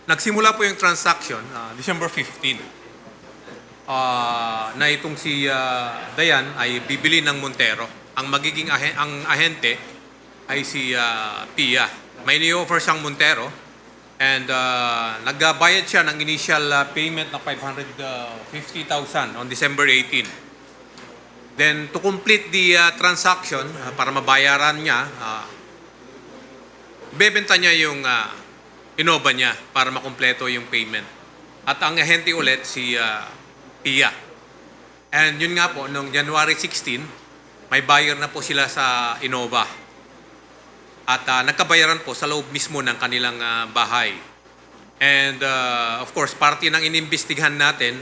Nagsimula po yung transaction December 15 na itong si Dayan ay bibili ng Montero. Ang magiging ang ahente ay si Pia. May ni-offer siyang Montero and nagbayad siya ng initial payment na 550,000 on December 18. Then to complete the transaction, para mabayaran niya, bebenta niya yung Innova niya para makumpleto yung payment. At ang ahente ulit si Pia. And yun nga po, noong January 16, may buyer na po sila sa Innova. At nagkabayaran po sa loob mismo ng kanilang bahay. And of course, parte ng inimbestigahan natin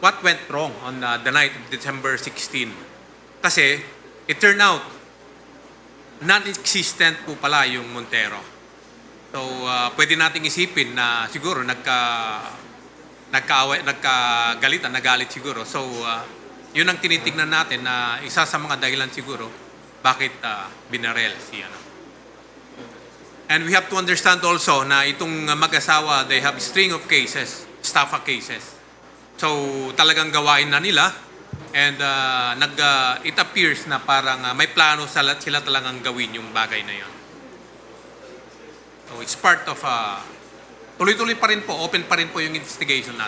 what went wrong on the night of December 16. Kasi it turned out non-existent po pala yung Montero. So, pwede nating isipin na siguro nagalit siguro. So, yun ang tinitignan natin na isa sa mga dahilan siguro bakit binarel si ano. And we have to understand also na itong mag-asawa, they have string of cases, estafa cases. So, talagang gawain na nila and it appears na parang may plano sila talagang gawin yung bagay na yun. So it's part of tuloy-tuloy pa rin po, open pa rin po yung investigation natin.